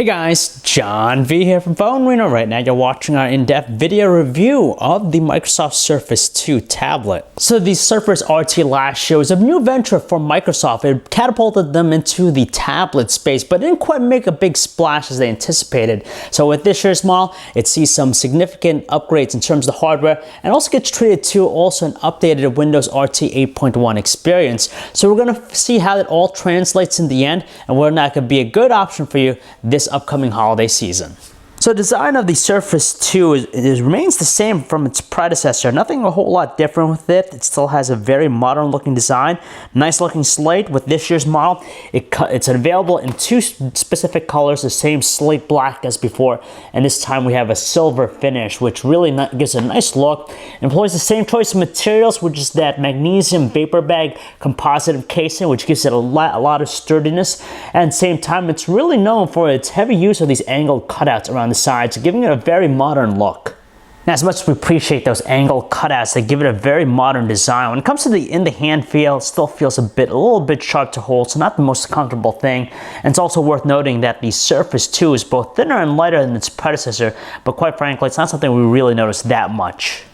Hey guys, John V here from PhoneArena. Right now you're watching our in-depth video review of the Microsoft Surface 2 tablet. So the Surface RT last year was a new venture for Microsoft. It catapulted them into the tablet space, but didn't quite make a big splash as they anticipated. So with this year's model, it sees some significant upgrades in terms of the hardware and also gets treated to also an updated Windows RT 8.1 experience. So we're going to see how it all translates in the end and whether or not it could be a good option for you this upcoming holiday season. So the design of the Surface 2 remains the same from its predecessor. Nothing a whole lot different with it. It still has a very modern looking design. Nice looking slate. With this year's model, it's available in two specific colors, the same slate black as before, and this time we have a silver finish, which really gives a nice look. It employs the same choice of materials, which is that magnesium vapor bag composite casing, which gives it a lot of sturdiness. And at the same time, it's really known for its heavy use of these angled cutouts around the sides, giving it a very modern look. Now, as much as we appreciate those angle cutouts, they give it a very modern design. When it comes to the in-the-hand feel, it still feels a little bit sharp to hold, so not the most comfortable thing. And it's also worth noting that the Surface 2 is both thinner and lighter than its predecessor, but quite frankly, it's not something we really notice that much.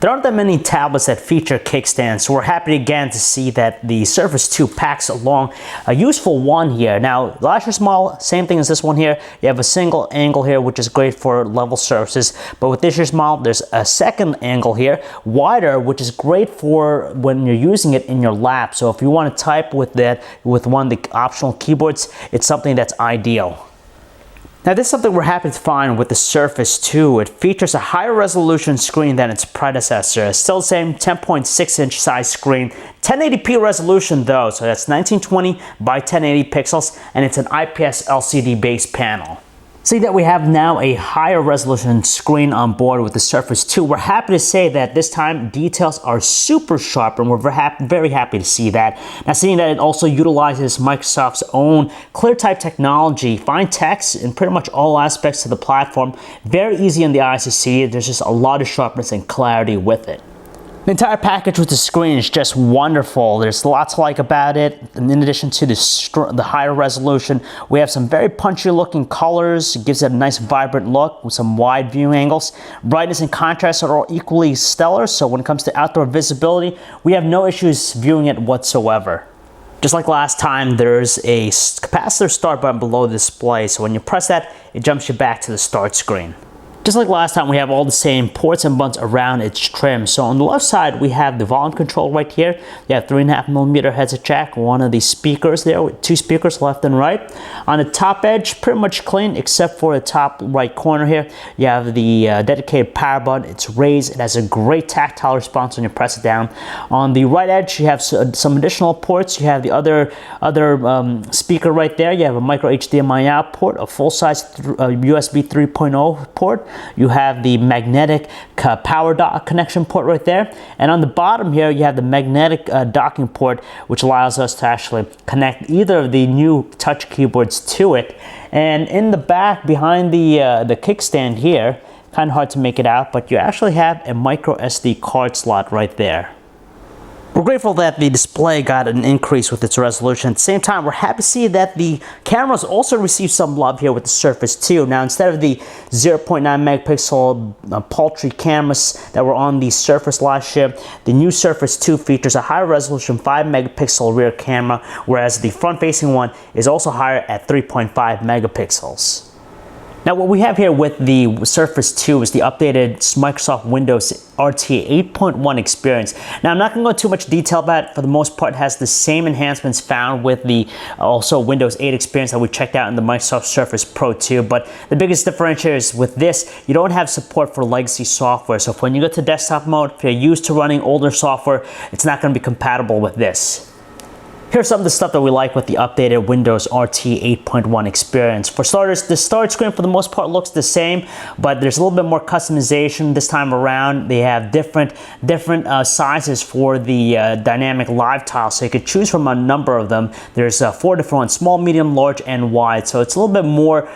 There aren't that many tablets that feature kickstands, so we're happy again to see that the Surface 2 packs along a useful one here. Now, last year's model, same thing as this one here. You have a single angle here, which is great for level surfaces, but with this year's model, there's a second angle here, wider, which is great for when you're using it in your lap. So if you want to type with one of the optional keyboards, it's something that's ideal. Now, this is something we're happy to find with the Surface 2. It features a higher resolution screen than its predecessor. It's still the same 10.6-inch size screen, 1080p resolution though, so that's 1920 by 1080 pixels, and it's an IPS LCD based panel. See that we have now a higher resolution screen on board with the Surface 2. We're happy to say that this time details are super sharp, and we're very happy to see that. Now, seeing that it also utilizes Microsoft's own ClearType technology, fine text in pretty much all aspects of the platform, very easy on the eyes to see. There's just a lot of sharpness and clarity with it. The entire package with the screen is just wonderful. There's lots to like about it. And in addition to the higher resolution, we have some very punchy looking colors. It gives it a nice vibrant look with some wide viewing angles. Brightness and contrast are all equally stellar, so when it comes to outdoor visibility, we have no issues viewing it whatsoever. Just like last time, there's a capacitor start button below the display, so when you press that, it jumps you back to the start screen. Just like last time, we have all the same ports and buttons around its trim. So on the left side, we have the volume control right here. You have 3.5mm headset jack, one of the speakers there with two speakers left and right. On the top edge, pretty much clean except for the top right corner here. You have the dedicated power button. It's raised. It has a great tactile response when you press it down. On the right edge, you have some additional ports. You have the other speaker right there. You have a micro HDMI out port, a full-size USB 3.0 port. You have the magnetic power dock connection port right there. And on the bottom here, you have the magnetic docking port, which allows us to actually connect either of the new touch keyboards to it. And in the back, behind the kickstand here, kind of hard to make it out, but you actually have a micro SD card slot right there. We're grateful that the display got an increase with its resolution. At the same time, we're happy to see that the cameras also received some love here with the Surface 2. Now, instead of the 0.9 megapixel paltry cameras that were on the Surface last year, the new Surface 2 features a higher resolution 5 megapixel rear camera, whereas the front-facing one is also higher at 3.5 megapixels. Now, what we have here with the Surface 2 is the updated Microsoft Windows RT 8.1 experience. Now, I'm not going to go too much detail about it. For the most part, it has the same enhancements found with the also Windows 8 experience that we checked out in the Microsoft Surface Pro 2. But the biggest differentiator is with this, you don't have support for legacy software. So when you go to desktop mode, if you're used to running older software, it's not going to be compatible with this. Here's some of the stuff that we like with the updated Windows RT 8.1 experience. For starters, the start screen for the most part looks the same, but there's a little bit more customization this time around. They have different sizes for the dynamic live tile, so you could choose from a number of them. There's 4 different ones: small, medium, large, and wide. So it's a little bit more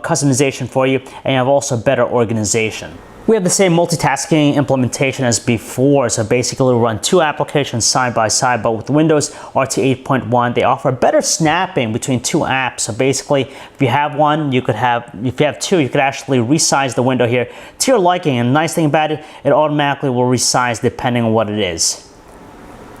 customization for you, and you have also better organization. We have the same multitasking implementation as before, so basically we run two applications side by side, but with Windows RT 8.1, they offer better snapping between two apps. So basically, if you have one, if you have two, you could actually resize the window here to your liking. And the nice thing about it, it automatically will resize depending on what it is.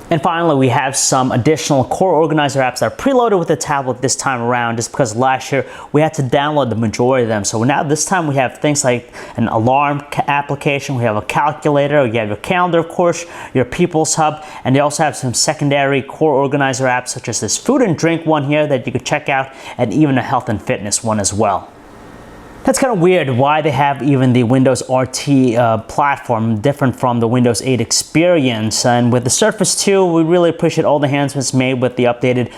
And finally, we have some additional core organizer apps that are preloaded with the tablet this time around, just because last year we had to download the majority of them. So now this time we have things like an alarm application, we have a calculator, you have your calendar, of course, your People's Hub, and they also have some secondary core organizer apps such as this food and drink one here that you could check out, and even a health and fitness one as well. That's kind of weird why they have even the Windows RT platform different from the Windows 8 experience. And with the Surface 2, we really appreciate all the enhancements made with the updated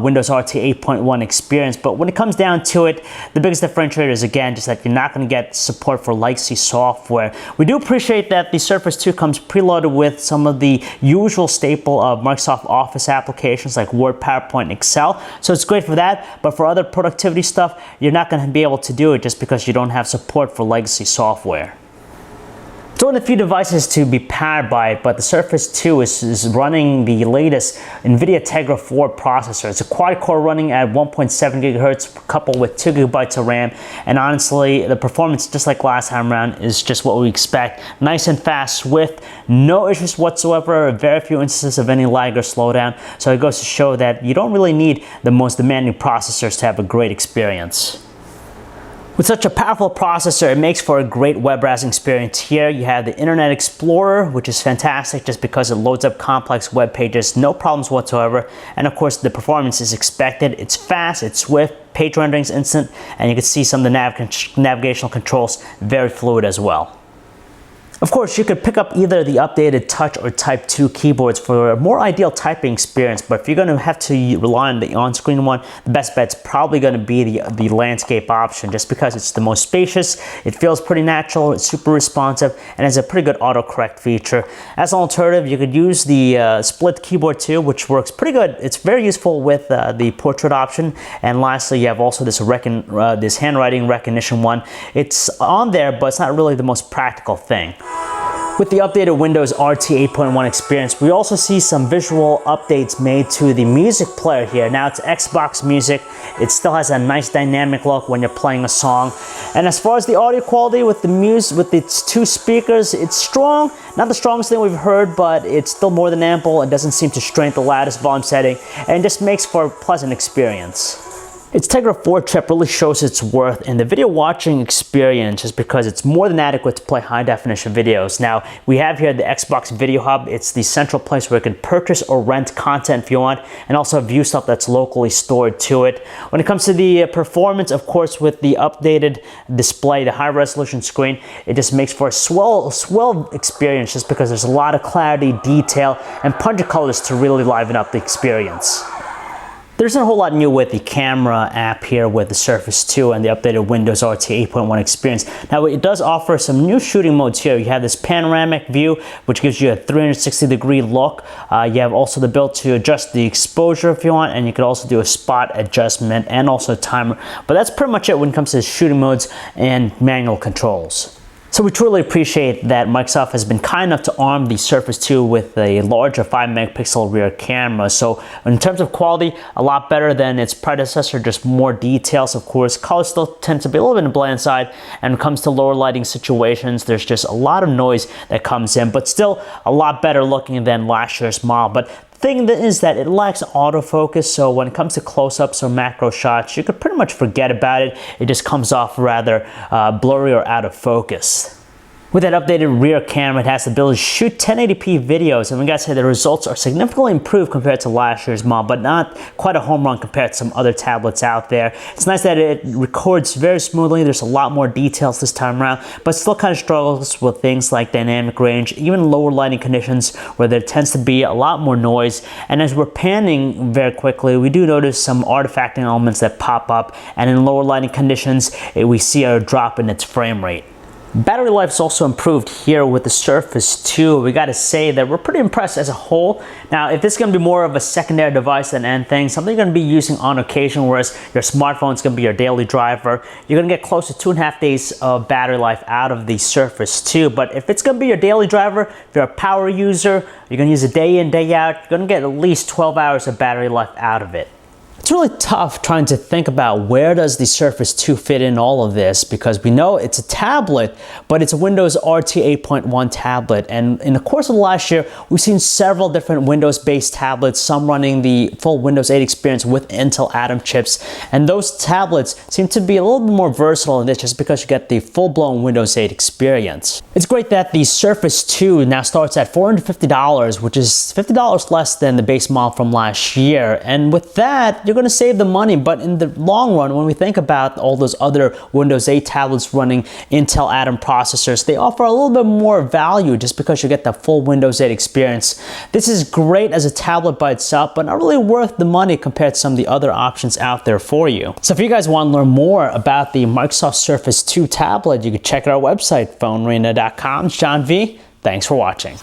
Windows RT 8.1 experience. But when it comes down to it, the biggest differentiator is, again, just that you're not going to get support for legacy software. We do appreciate that the Surface 2 comes preloaded with some of the usual staple of Microsoft Office applications like Word, PowerPoint, Excel. So it's great for that. But for other productivity stuff, you're not going to be able to do it just because you don't have support for legacy software. It's one of the few devices to be powered by it, but the Surface 2 is running the latest NVIDIA Tegra 4 processor. It's a quad-core running at 1.7 gigahertz coupled with 2 gigabytes of RAM, and honestly, the performance, just like last time around, is just what we expect. Nice and fast, swift, no issues whatsoever, very few instances of any lag or slowdown, so it goes to show that you don't really need the most demanding processors to have a great experience. With such a powerful processor, it makes for a great web browsing experience. Here you have the Internet Explorer, which is fantastic just because it loads up complex web pages, no problems whatsoever. And of course, the performance is expected. It's fast, it's swift, page rendering is instant, and you can see some of the navigational controls very fluid as well. Of course, you could pick up either the updated Touch or Type 2 keyboards for a more ideal typing experience, but if you're going to have to rely on the on-screen one, the best bet's probably going to be the landscape option, just because it's the most spacious, it feels pretty natural, it's super responsive, and has a pretty good autocorrect feature. As an alternative, you could use the split keyboard too, which works pretty good. It's very useful with the portrait option. And lastly, you have also this handwriting recognition one. It's on there, but it's not really the most practical thing. With the updated Windows RT 8.1 experience, we also see some visual updates made to the music player here. Now it's Xbox Music. It still has a nice dynamic look when you're playing a song. And as far as the audio quality with its two speakers, it's strong. Not the strongest thing we've heard, but it's still more than ample. It doesn't seem to strain the loudest volume setting, and just makes for a pleasant experience. Its Tegra 4 chip really shows its worth in the video watching experience just because it's more than adequate to play high definition videos. Now, we have here the Xbox Video Hub. It's the central place where you can purchase or rent content if you want, and also view stuff that's locally stored to it. When it comes to the performance, of course, with the updated display, the high resolution screen, it just makes for a swell experience just because there's a lot of clarity, detail, and pungent colors to really liven up the experience. There isn't a whole lot new with the camera app here with the Surface 2 and the updated Windows RT 8.1 experience. Now, it does offer some new shooting modes here. You have this panoramic view, which gives you a 360-degree look. You have also the ability to adjust the exposure if you want, and you can also do a spot adjustment and also a timer. But that's pretty much it when it comes to shooting modes and manual controls. So we truly appreciate that Microsoft has been kind enough to arm the Surface 2 with a larger 5-megapixel rear camera. So in terms of quality, a lot better than its predecessor, just more details, of course. Colors still tend to be a little bit on the bland side, and when it comes to lower lighting situations, there's just a lot of noise that comes in, but still a lot better looking than last year's model. But the thing is that it lacks autofocus, so when it comes to close-ups or macro shots, you could pretty much forget about it. It just comes off rather blurry or out of focus. With that updated rear camera, it has the ability to shoot 1080p videos, and we gotta say the results are significantly improved compared to last year's model, but not quite a home run compared to some other tablets out there. It's nice that it records very smoothly. There's a lot more details this time around, but still kind of struggles with things like dynamic range, even lower lighting conditions where there tends to be a lot more noise. And as we're panning very quickly, we do notice some artifacting elements that pop up, and in lower lighting conditions, we see a drop in its frame rate. Battery life is also improved here with the Surface 2. We gotta say that we're pretty impressed as a whole. Now, if this is gonna be more of a secondary device than anything, something you're gonna be using on occasion, whereas your smartphone is gonna be your daily driver, you're gonna get close to 2.5 days of battery life out of the Surface 2. But if it's gonna be your daily driver, if you're a power user, you're gonna use it day in, day out, you're gonna get at least 12 hours of battery life out of it. It's really tough trying to think about where does the Surface 2 fit in all of this, because we know it's a tablet, but it's a Windows RT 8.1 tablet. And in the course of the last year, we've seen several different Windows-based tablets, some running the full Windows 8 experience with Intel Atom chips. And those tablets seem to be a little bit more versatile in this just because you get the full-blown Windows 8 experience. It's great that the Surface 2 now starts at $450, which is $50 less than the base model from last year. And with that, you're going to save the money, but in the long run, when we think about all those other Windows 8 tablets running Intel Atom processors, they offer a little bit more value just because you get the full Windows 8 experience. This is great as a tablet by itself, but not really worth the money compared to some of the other options out there for you. So if you guys want to learn more about the Microsoft Surface 2 tablet, you can check out our website, PhoneArena.com. It's John V. Thanks for watching.